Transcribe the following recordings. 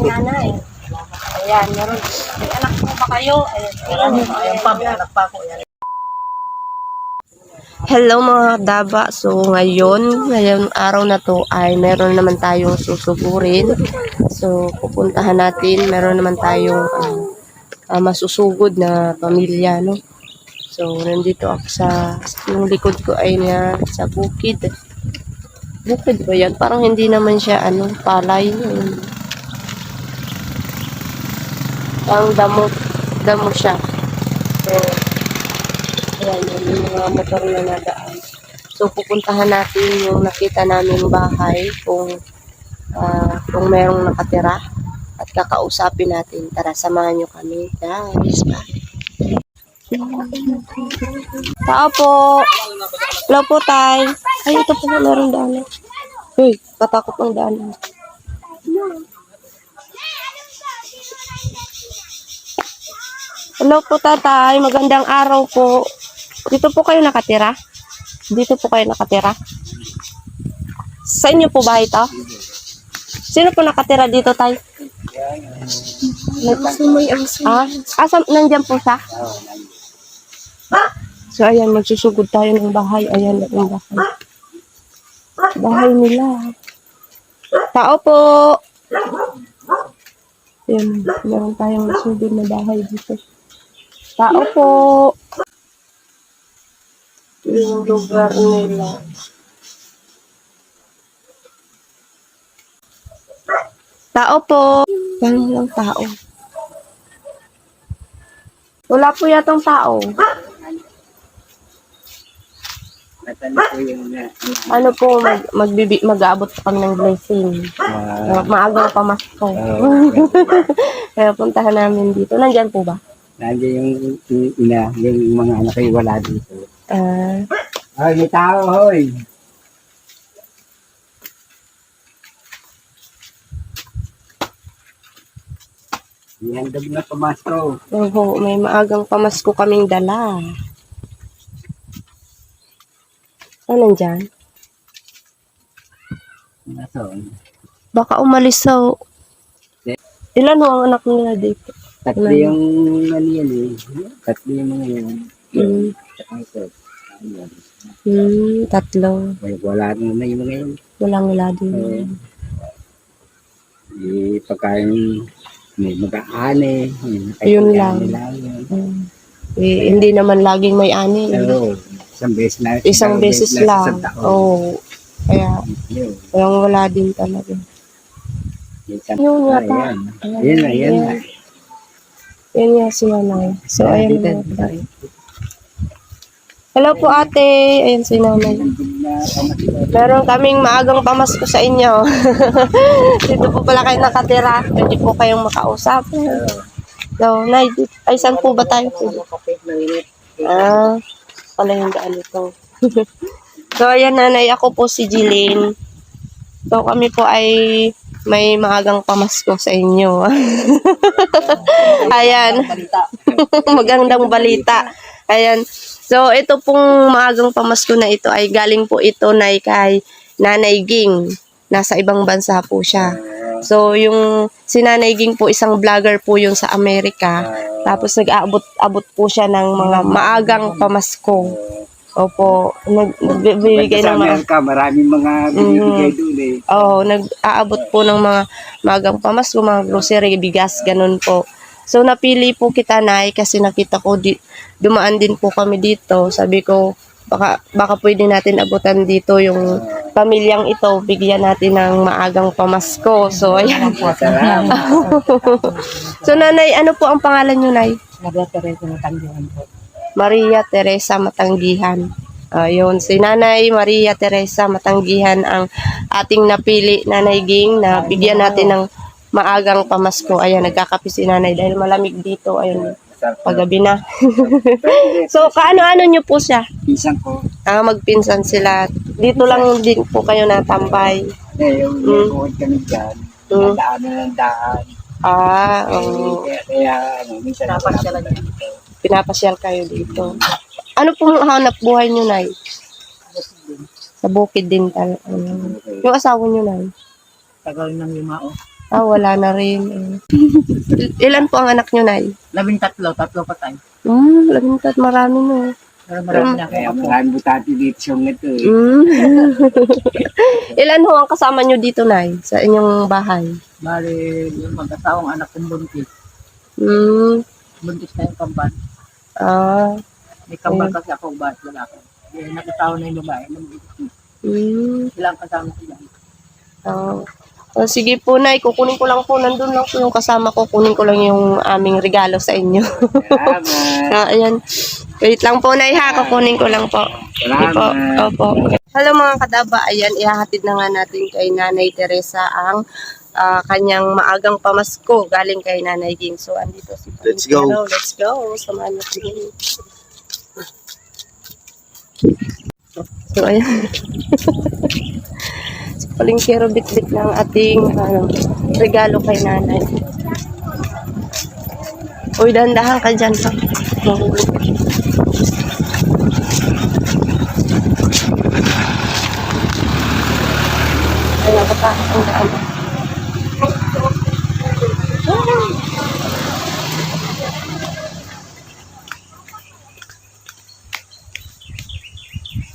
nanay. Ayan, meron. May anak po ba kayo? Ayan pa, may anak pa ako. Hello mga daba. So ngayon araw na to ay meron naman tayong susugurin. So pupuntahan natin, meron naman tayong masusugod na pamilya, no? So nandito ako yung likod ko ay sa bukid. Bukid ba yan? Parang hindi naman siya palay. Ang damo siya. So ayan, yung mga motor na nadaan. So pupuntahan natin yung nakita naming bahay kung merong nakatira at kakausapin natin. Tara, samahan nyo kami, guys. Tao po. Hello po, tay. Ay, ito po na meron daan. Uy, katakot ng daan. Hello po, tatay. Magandang araw po. Dito po kayo nakatira? Dito po kayo nakatira? Sa inyo po ba ito? Sino po nakatira dito, tay? Nandiyan po siya? So, ayan, magsusugod tayo ng bahay. Ayan, yung bahay. Bahay nila. Tao po! Ayan, meron tayong masugod na bahay dito. Tao po! Yung lugar nila. Tao po! Parang lang tao. Wala po yatang tao. Ano po, mag-aabot pa kami ng blessing. Maagang pamasko. Kaya puntahan namin dito. Nandyan po ba? Nandiyan yung mga anak ay wala dito. Ay, may tao, hoy! Ihandog na pamasko. Oo, may maagang pamasko kaming dala. Ano nandyan? Baka umalis sa... Ilan ho ang anak nila dito? Tatlo yung yan eh. Tatlo yung mga yan. Tatlo. Wala na yung mga yan. Wala din. Pagkain may mag-aane. Yun lang. Hindi naman laging may ani. Oo. Isang beses lang. Oo. Kaya wala din talaga. Yun yata. Yan. Yan nga si nanay. So, ayan na. Hello po ate. Ayan si nanay. Meron kaming maagang pamasko sa inyo. Dito po pala kayo nakatira. Pwede po kayong makausap. So, nay, ay saan po ba tayo po? Pala yung daan ito. So, ayan nanay. Ako po si Jilin. So, kami po ay may maagang pamasko sa inyo. Ayan. Magandang balita. Ayan. So, ito pong maagang pamasko na ito ay galing po ito na kay Nanay Ging. Nasa ibang bansa po siya. So, yung si Nanay Ging po, isang vlogger po yung sa Amerika. Tapos, nag-aabot po siya ng mga maagang pamasko. Opo, nagbibigay ng mga... Maraming mga bibigay doon eh. Oo, nag-aabot po ng mga magang pamasko, mga grocery, bigas, ganun po. So, napili po kita, Nay, kasi nakita ko, dumaan din po kami dito. Sabi ko, baka pwede natin abutan dito yung pamilyang ito, bigyan natin ng maagang pamasko. So, ayan. So, Nanay, ano po ang pangalan nyo, Nay? Maria Teresa Matanggihan po. Maria Teresa Matanggihan. Ayun, si Nanay Maria Teresa Matanggihan ang ating napili, Nanay Ging, na bigyan natin ng maagang pamasko. Ayan, nagkakape si Nanay dahil malamig dito. Ayun, paggabi na. So, kaano-ano nyo po siya? Pinsan ko. Magpinsan sila. Dito lang din po kayo natambay. Yung buod kami dyan. Daanan ng daan. Kaya minsan napasyal lang dito. Pinapasyal kayo dito. Ano pong hanap buhay nyo, Nay? Sa bukid din talaga. Yung asawa nyo, Nay? Tagal ng yumao. Wala na rin. Ilan po ang anak nyo, Nay? 13, 3 patay. Lamintat, marami no. Pero marami na Kaya ako. plan butati dito sa mga ito. Ilan ho ang kasama nyo dito, Nay? Sa inyong bahay? Bali, yung mag-asawang anak kong buntis. Mm. Buntis na yung kambal. Ah. May kambal kasi ako, ba't wala ako. Nakasawa na yung babae. Mm. Ilang kasama sila. Sige po, Nay. Kukunin ko lang po. Nandun lang po yung kasama ko. Kunin ko lang yung aming regalo sa inyo. Salamat. Ayan. Wait lang po, Nay, ha. Kukunin ko lang po. Sige po. Salamat. Opo. Hello mga kadaba. Ayan, ihahatid na nga natin kay Nanay Teresa ang kanyang maagang pamasko galing kay Nanay Ging. So, andito si Let's go. Palintero. Let's go. Samahan natin. So, ayan. Si Palintero bit-bit ng ating regalo kay Nanay. Uy, dahan-dahan ka dyan. Mahulog. Ay, nakatakas ang daan.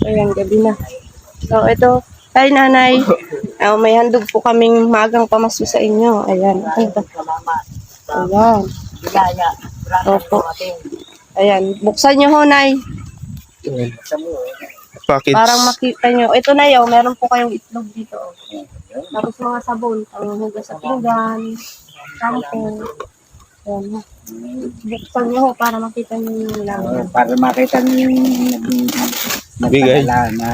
Ayan, gabi na. So, ito, ay Nanay, may handog po kaming magang pamasko sa inyo. Ayan. Salamat. Ayan. Bigaya. Opo. Ayan. Buksan nyo ho, Nay. Package. Parang makita nyo. Ito na yun, meron po kayong itlog dito. Tapos mga sabon, panghugas sa pinggan, shampoo. Ayan. Buksan nyo ho para makita nyo yung laman. Para makita niyo yung Bigay. nagpadala na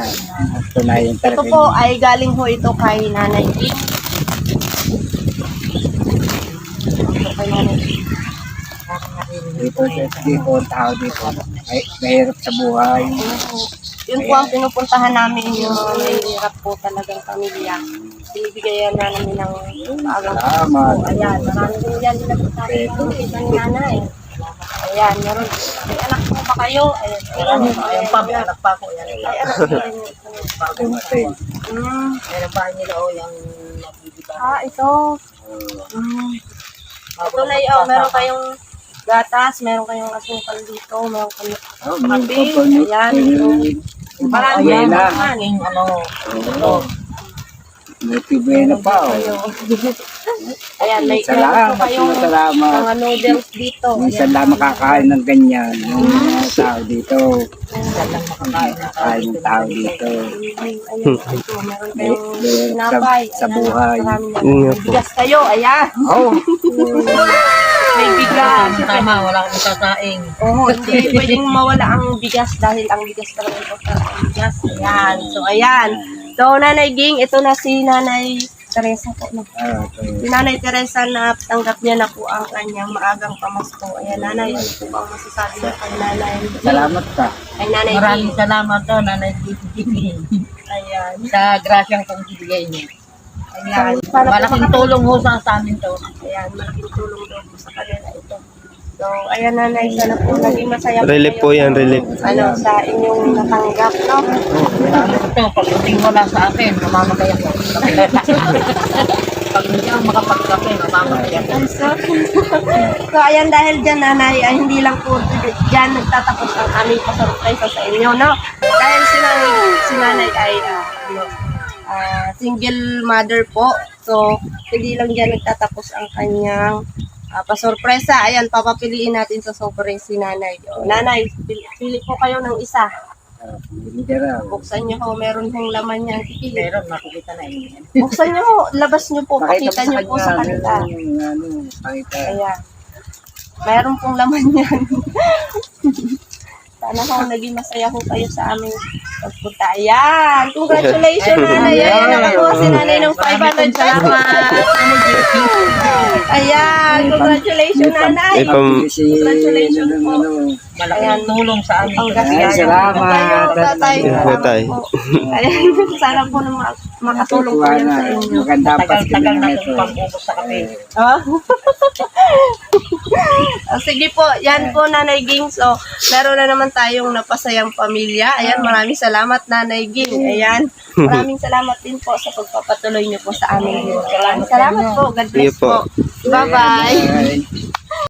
tunayan Ito talaga. po ay galing ho ito kay Nanay Ging. Ito kay Nanay Ging. Dito ang tao dito. Ay, mahirap sa buhay. Yun po ang pinupuntahan namin yung mga may hirap po talagang pamilya. Binibigayan na namin ng maagang Salamat. Ayan, marami din dyan nagsasabi ng isang nanay. Ayan, meron. May anak po ba kayo? Ayan, Ayan pa, may anak pa ako. Ayan. may anak po rin. Dumating. Ayan pa nila o yung nabibiba. Ito. Ito na yun, meron kayong gatas, meron kayong asukal dito, meron kayong Oh, kape. Ayan, ito. Marami Ayan na. naman. Aking ano, ito. Natibay na pa. Oh. Ayan, may Salamat. meron po kayong Salamat. mga noodles dito. Minsan lang makakain ng ganyan. Yung mga tao dito. Minsan lang makakain na Kain ng tao dito. Ayan, ito, meron kayong Meron sinapay. sa buhay. Marami na. Nga May po. bigas kayo, ayan. Oh, May bigas. Tama, wala akong sasaing. Oo, hindi pwedeng mawala ang bigas dahil ang bigas talaga importante ang bigas. Ayan. So, ayan. So, Nanay Ging, ito na si Nanay Teresa po. No? okay. Si Nanay Teresa na tanggap niya na po ang kanyang maagang pamasko. Ayan, Nanay, ano po ba ang masasabi niya kay Nanay Ging? Salamat ka. Kay Nanay Maraming Ging. salamat to, Nanay Gigi. Ayan. Sa grasyang kong bibigay niyo. Ayan. Para po Malaking tulong ho sa amin to. Ayan, malaking tulong daw po sa kanila ito. So, ayan Nanay, sana po naging masaya Relief po yan, relief. Ano, sa inyong natanggap, no? Ito, pag hindi wala sa akin, mamamatay ako. Pag hindi ako makapagkape, mamamatay ako. So, ayan, dahil dyan, Nanay, ay hindi lang po dyan nagtatapos ang aming pasurpresa sa inyo, no? Dahil si Nanay ay single mother po. So, hindi lang dyan nagtatapos ang kanyang pasurpresa. Ayan, papapiliin natin sa surprise si Nanay. O, Nanay, pili po kayo ng isa. Hindi ka raw. Buksan nyo ho, meron hong laman yan. Pili. Pero makikita na yun. Buksan nyo ho, labas nyo po, pakita nyo po sa kanya, kanila. Pakita. Ayan. Mayroon pong laman yan. Sana ho, naging masaya ho kayo sa aming pagpunta. Ayan! Congratulations, Nanay! Ayan, nakakuha si Nanay ng 500. Salamat! Ayan! Congratulations, Nanay! May pam- Congratulations po. Malaking tulong sa amin. Ang Ay, gabi. salamat. Tatay. Tatay. Ayan, sana po na makatulong po yan sa inyo. Maganda pa Tagal-tagal na kong pang-ubos sa kape. Ah? Sige po, yan po Nanay Ging. So, meron na naman tayong napasayang pamilya. Ayan, maraming salamat Nanay Ging. Ayan, maraming salamat din po sa pagpapatuloy niyo po sa amin. Maraming salamat po. God bless Sige po. po. Bye-bye.